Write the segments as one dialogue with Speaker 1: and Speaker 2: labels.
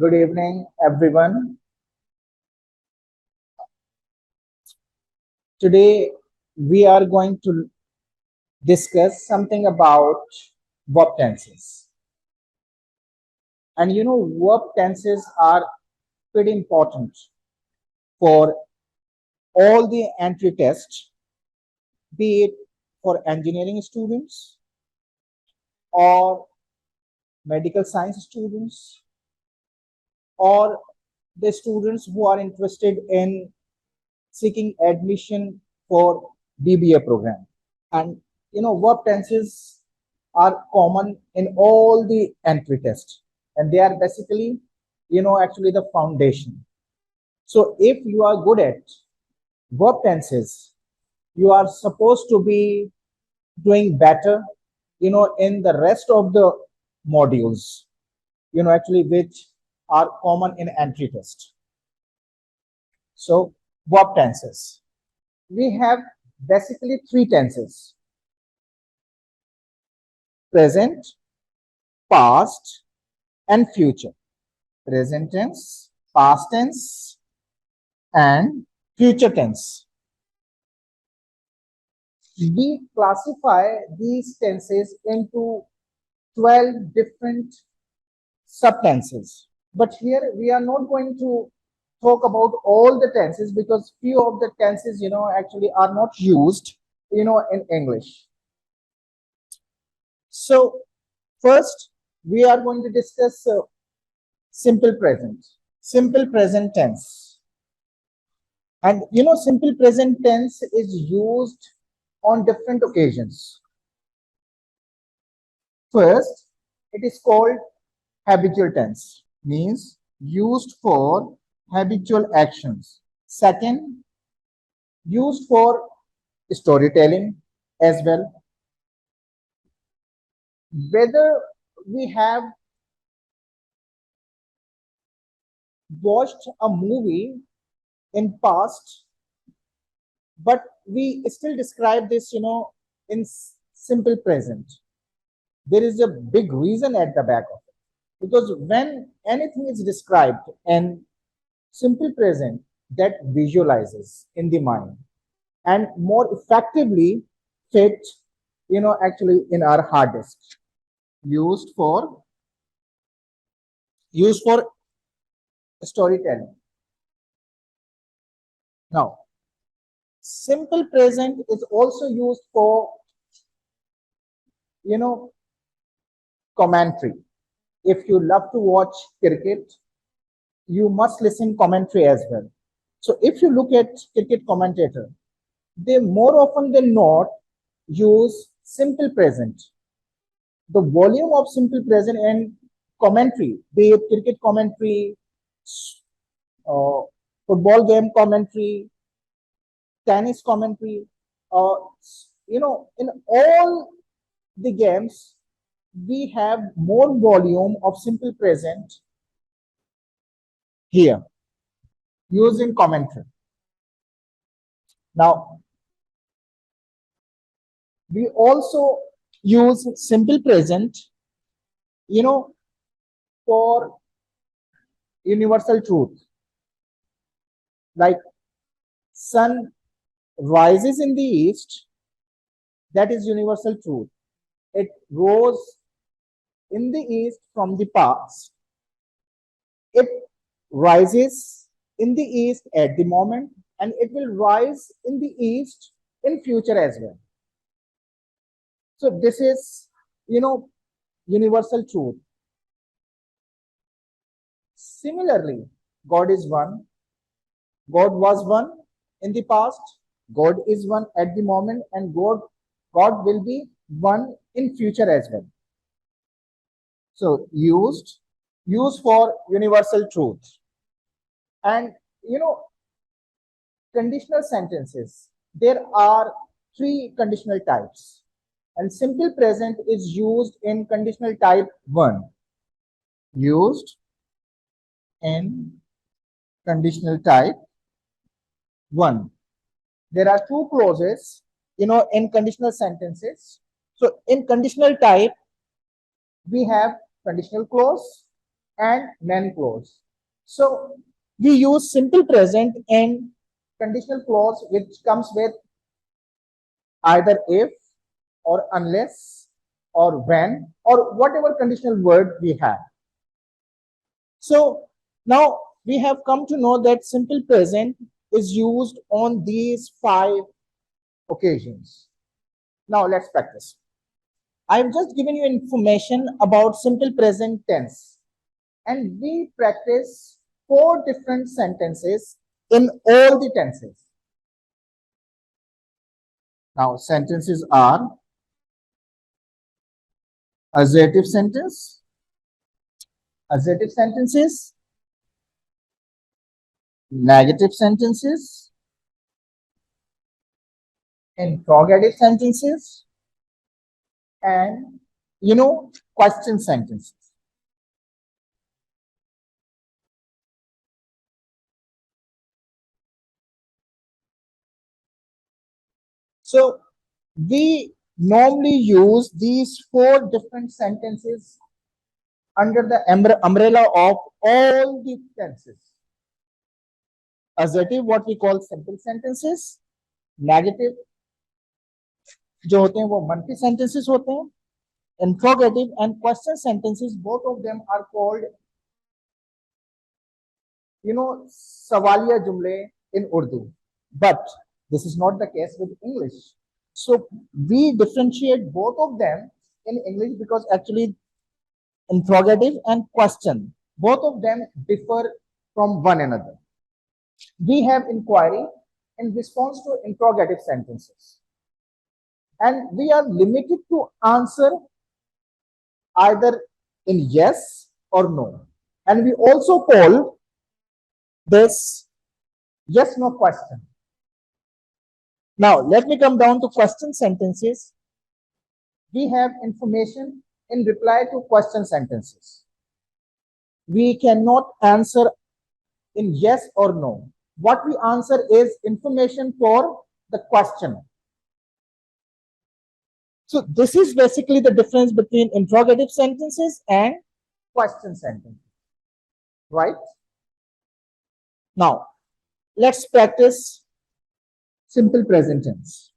Speaker 1: Good evening, everyone. Today, we are going to discuss something about verb tenses. And verb tenses are pretty important for all the entry tests, be it for engineering students or medical science students or the students who are interested in seeking admission for BBA program. And verb tenses are common in all the entry tests, and they are basically actually the foundation. So if you are good at verb tenses, you are supposed to be doing better in the rest of the modules actually which are common in entry test. So verb tenses, we have basically three tenses: present, past, and future. Present tense, past tense, and future tense. We classify these tenses into 12 different subtenses. But here we are not going to talk about all the tenses because few of the tenses, actually are not used, in English. So first, we are going to discuss simple present. Simple present tense. And simple present tense is used on different occasions. First, it is called habitual tense, means used for habitual actions. Second, used for storytelling as well. Whether we have watched a movie in past, but we still describe this, in simple present. There is a big reason at the back of it. Because when anything is described in simple present, that visualizes in the mind and more effectively fit, actually in our hard disk. Used for storytelling. Now, simple present is also used for, commentary. If you love to watch cricket, you must listen commentary as well. So if you look at cricket commentator, they more often than not use simple present. The volume of simple present and commentary, be it cricket commentary, football game commentary, tennis commentary, in all the games, we have more volume of simple present here using commentary. Now, we also use simple present, for universal truth. Like sun rises in the east, that is universal truth. It rose in the east from the past. It rises in the east at the moment, and it will rise in the east in future as well. So this is, universal truth. Similarly, God is one. God was one in the past. God is one at the moment, and God will be one in future as well. So used for universal truth. And conditional sentences. There are three conditional types, and simple present is used in conditional type 1. Used in conditional type 1. There are two clauses, in conditional sentences. So in conditional type, we have conditional clause and then clause. So we use simple present and conditional clause, which comes with either if or unless or when or whatever conditional word we have. So now we have come to know that simple present is used on these 5 occasions. Now let's practice. I've just given you information about simple present tense, and we practice 4 different sentences in all the tenses. Now sentences are assertive sentence, assertive sentences, negative sentences, interrogative sentences, and question sentences. So we normally use these 4 different sentences under the umbrella of all the tenses. Assertive, what we call simple sentences, negative जो होते हैं वो मनफी sentences होते हैं, interrogative and question sentences, both of them are called सवालिया जुमले in Urdu, but this is not the case with English. So we differentiate both of them in English because actually interrogative and question, both of them differ from one another. We have inquiry in response to interrogative sentences, and we are limited to answer either in yes or no. And we also call this yes no question. Now let me come down to question sentences. We have information in reply to question sentences. We cannot answer in yes or no. What we answer is information for the question. So this is basically the difference between interrogative sentences and question sentences, right? Now let's practice simple present tense.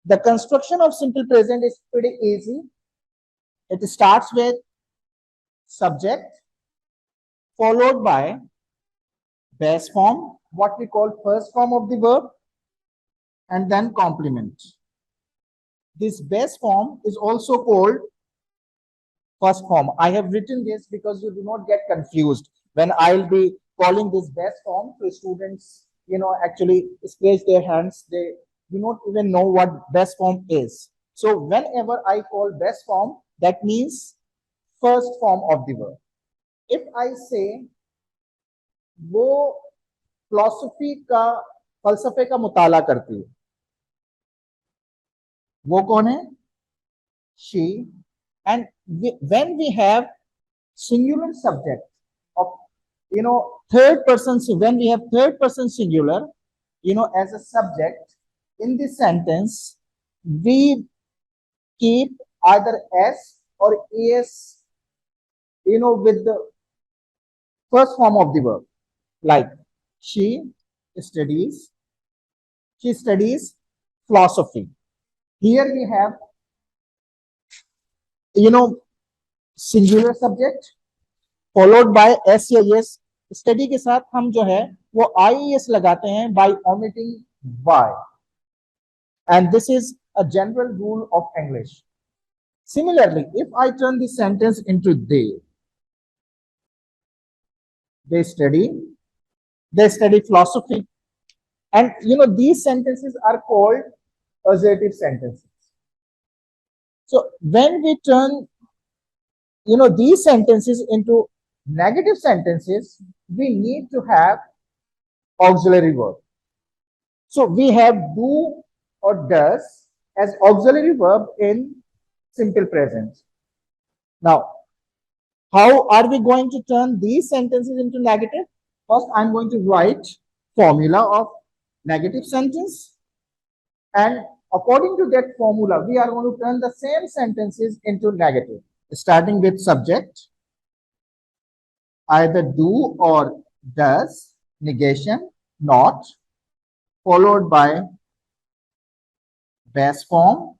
Speaker 1: The construction of simple present is pretty easy. It starts with subject followed by base form, what we call first form of the verb, and then complement. This base form is also called first form. I have written this because you do not get confused when I'll be calling this base form to students, actually raise their hands. They do not even know what base form is. So whenever I call base form, that means first form of the verb. If I say वो philosophy का फलसफे का मुताला करती है, वो कौन है? She. And when we have singular subject of third person, when we have third person singular as a subject in this sentence, we keep either s or es with the first form of the verb, like she studies philosophy. Here we have singular subject followed by s या yes. Study के साथ हम जो है वो IES लगाते हैं by omitting y, and this is a general rule of English. Similarly, if I turn this sentence into they study philosophy, and these sentences are called assertive sentences. So when we turn these sentences into negative sentences, we need to have auxiliary verb. So we have do or does as auxiliary verb in simple present. Now, how are we going to turn these sentences into negative? First, I'm going to write formula of negative sentence, and according to that formula, we are going to turn the same sentences into negative. starting with subject, either do or does, negation, not, followed by base form,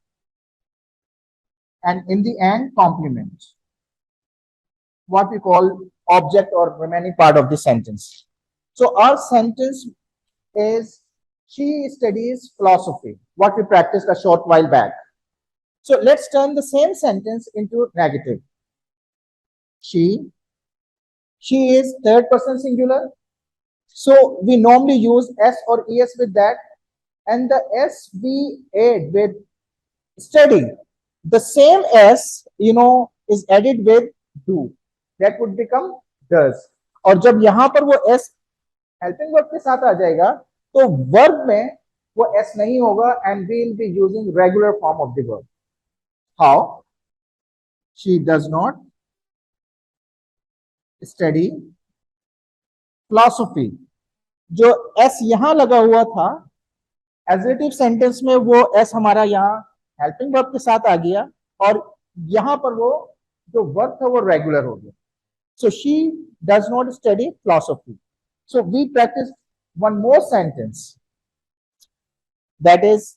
Speaker 1: and in the end, complement, what we call object or remaining part of the sentence. So our sentence is, she studies philosophy, what we practiced a short while back. So let's turn the same sentence into negative. She is third person singular. So we normally use S or ES with that, and the S we add with study. The same S, is added with do. That would become does. और जब यहाँ पर वो S helping verb के साथ आ जाएगा, तो verb में वो S नहीं होगा, and we will be using regular form of the verb. How? She does not study philosophy. जो S यहाँ लगा हुआ था एडजेक्टिव सेंटेंस में, वो S हमारा यहाँ हेल्पिंग वर्ब के साथ आ गया, और यहाँ पर वो जो वर्ब था वो रेगुलर हो गया. So she does not study philosophy. So we practice one more sentence, that is,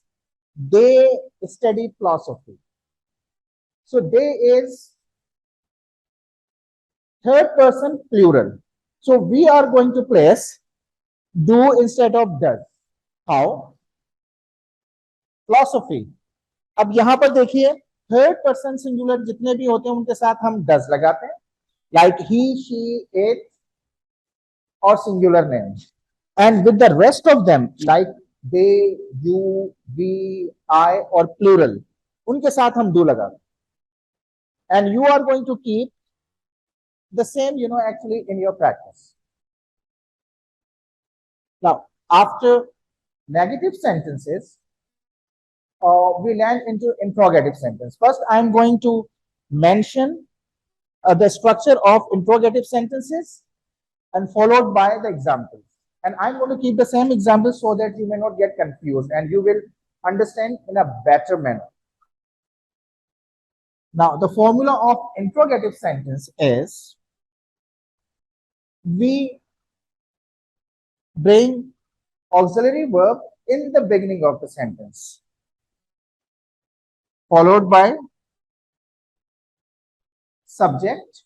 Speaker 1: they study philosophy. So they is third person plural. So we are going to place do instead of does. How? Philosophy. अब यहां पर देखिए, third person singular जितने भी होते हैं उनके साथ हम डज लगाते हैं, लाइक ही, शी, इट और singular name. And with the rest of them, like they, you, we, I और प्लूरल, उनके साथ हम डू लगाते हैं. And you are going to keep the same, actually in your practice. Now, after negative sentences, we land into interrogative sentence. First, I'm going to mention the structure of interrogative sentences and followed by the examples. And I'm going to keep the same examples so that you may not get confused and you will understand in a better manner. Now, the formula of interrogative sentence is, we bring auxiliary verb in the beginning of the sentence, followed by subject.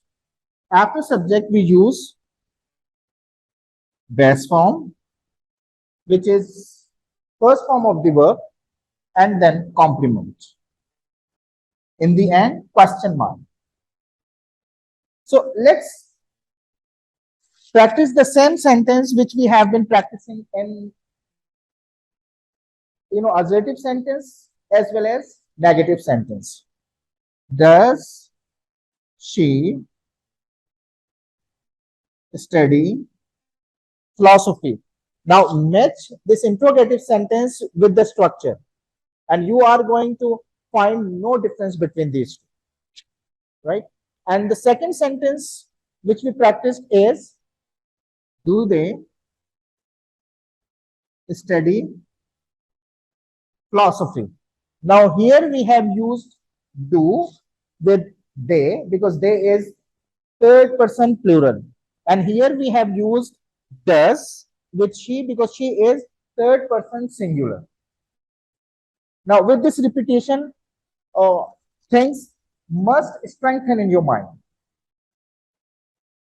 Speaker 1: After subject, we use base form, which is first form of the verb, and then complement. In the end, question mark. So let's practice the same sentence which we have been practicing in, assertive sentence as well as negative sentence. Does she study philosophy? Now match this interrogative sentence with the structure, and you are going to find no difference between these two, right? And the second sentence which we practiced is, do they study philosophy? Now here we have used do with they because they is third person plural, and here we have used does with she because she is third person singular. Now with this repetition, things must strengthen in your mind.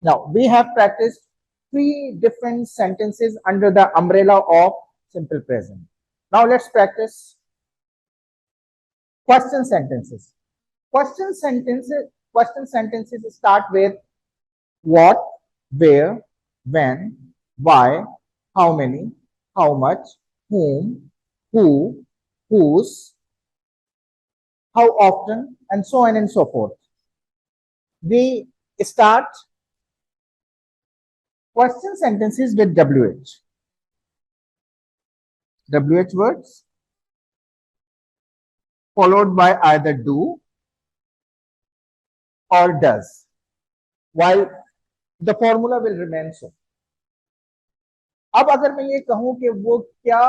Speaker 1: Now we have practiced 3 different sentences under the umbrella of simple present. Now let's practice question sentences. Question sentences start with what, where, when, why, how many, how much, whom, who, whose, how often, and so on and so forth. We start question sentences with WH. WH words followed by either do or does, while the formula will remain so. अब अगर मैं ये कहूं कि वो क्या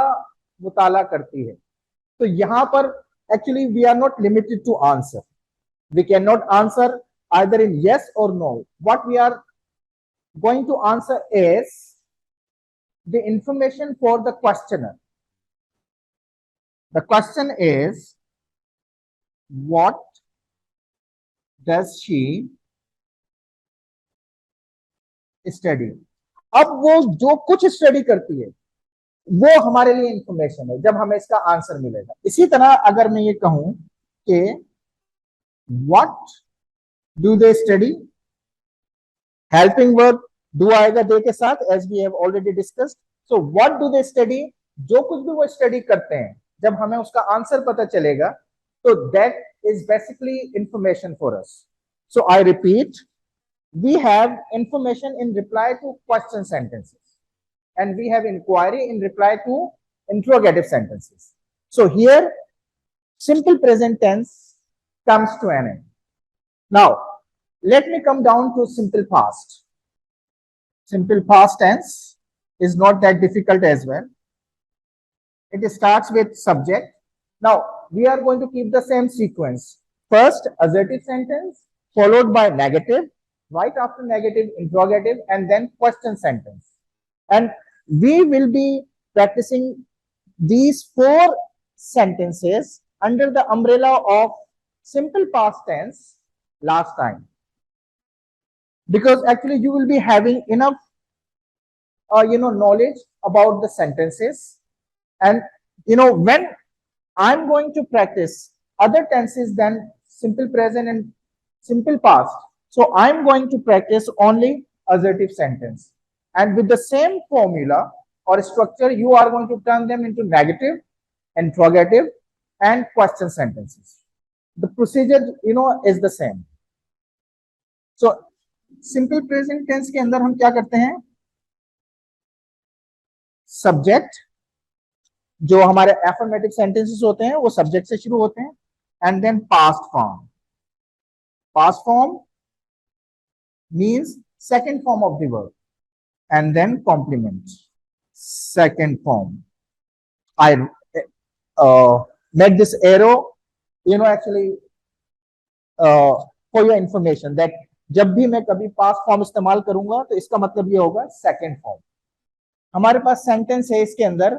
Speaker 1: मुताला करती है, तो यहां पर actually we are not limited to answer. We cannot answer either in yes or no. What we are going to answer is the information for the questioner. The question is, what does she study? अब वो जो कुछ study करती है वो हमारे लिए information है जब हमें इसका आंसर मिलेगा. इसी तरह अगर मैं ये कहूं कि what do they study, helping verb do आएगा दे के साथ, as we have already discussed. So what do they study, जो कुछ भी वो स्टडी करते हैं जब हमें उसका आंसर पता चलेगा तो that is basically information for us. So I repeat, we have information in reply to question sentences and we have inquiry in reply to interrogative sentences. So here simple present tense comes to an end. Now let me come down to simple past. Simple past tense is not that difficult as well. It starts with subject. Now we are going to keep the same sequence. First assertive sentence followed by negative, right after negative interrogative, and then question sentence. And we will be practicing these 4 sentences under the umbrella of simple past tense last time, because actually you will be having enough knowledge about the sentences. And when I'm going to practice other tenses than simple present and simple past, so I'm going to practice only assertive sentence, and with the same formula or structure you are going to turn them into negative, interrogative and question sentences. The procedure is the same. So simple present tense के अंदर हम क्या करते हैं, subject जो हमारे affirmative sentences होते हैं वो सब्जेक्ट से शुरू होते हैं, and then past form. Past form means second form of the verb, and then complement, second form. I made this arrow actually for your information that जब भी मैं कभी पास्ट फॉर्म इस्तेमाल करूंगा तो इसका मतलब ये होगा सेकंड फॉर्म. हमारे पास सेंटेंस है, इसके अंदर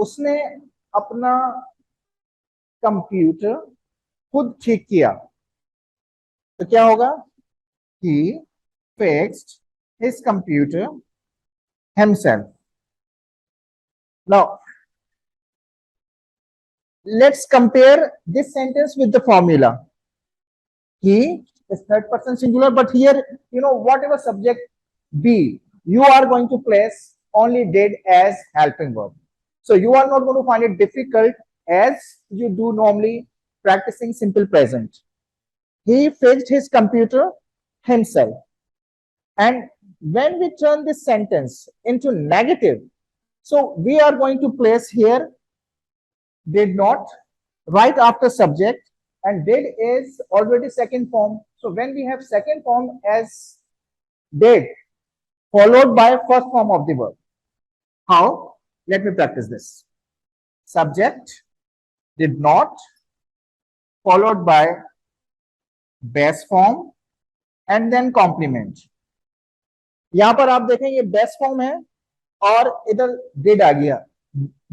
Speaker 1: उसने अपना कंप्यूटर खुद ठीक किया, तो क्या होगा, he fixed his computer himself. Now let's compare this sentence with the formula. He is third person singular, but here whatever subject be, you are going to place only did as helping verb. So you are not going to find it difficult as you do normally practicing simple present. He fixed his computer himself. And when we turn this sentence into negative, so we are going to place here did not right after subject, and did is already second form. So when we have second form as did followed by first form of the verb, how? Let me practice this. Subject did not followed by base form and then complement. यहां पर आप देखें ये base form है और इधर did आ गया.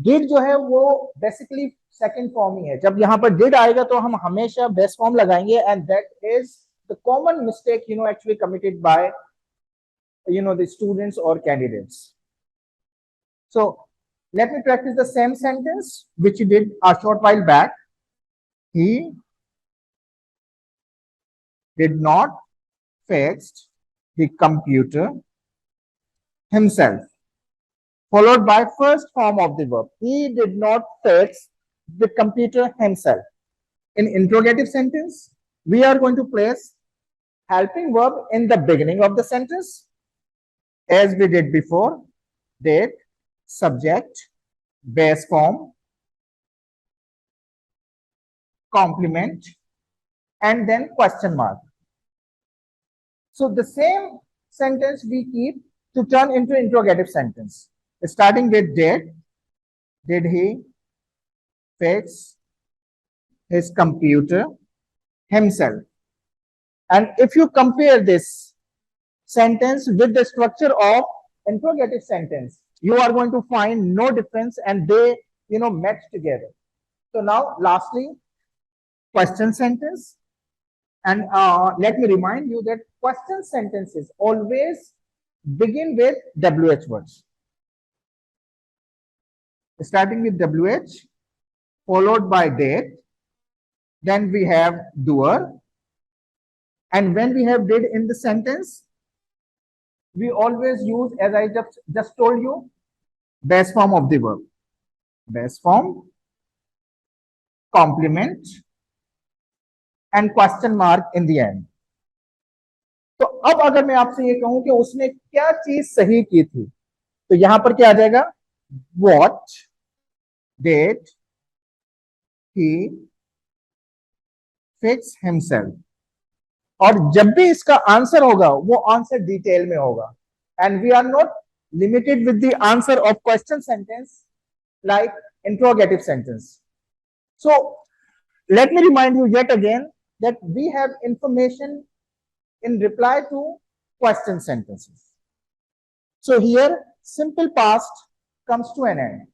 Speaker 1: Did जो है वो बेसिकली सेकंड फॉर्म ही है. जब यहां पर डिड आएगा तो हम हमेशा बेस फॉर्म लगाएंगे, and that is the common mistake actually committed by the students or candidates. So let me practice the same sentence which you did a short while back. He did not fix the computer himself, followed by first form of the verb. He did not fix the computer himself. In interrogative sentence, we are going to place helping verb in the beginning of the sentence, as we did before. Did, subject, base form, complement, and then question mark. So the same sentence we keep to turn into interrogative sentence, starting with did. Did he fix his computer himself? And if you compare this sentence with the structure of interrogative sentence, you are going to find no difference, and they, match together. So now, lastly, question sentence. And let me remind you that question sentences always begin with WH words. Starting with WH, followed by date. Then we have doer. And when we have did in the sentence, we always use, as I just told you, base form of the verb. Base form, complement, and question mark in the end. तो अब अगर मैं आपसे ये कहूं कि उसने क्या चीज सही की थी, तो यहां पर क्या आ जाएगा? What did he fix himself? और जब भी इसका आंसर होगा, वो आंसर डिटेल में होगा. And we are not limited with the answer of question sentence like interrogative sentence. So let me remind you yet again that we have information in reply to question sentences. So here simple past comes to an end.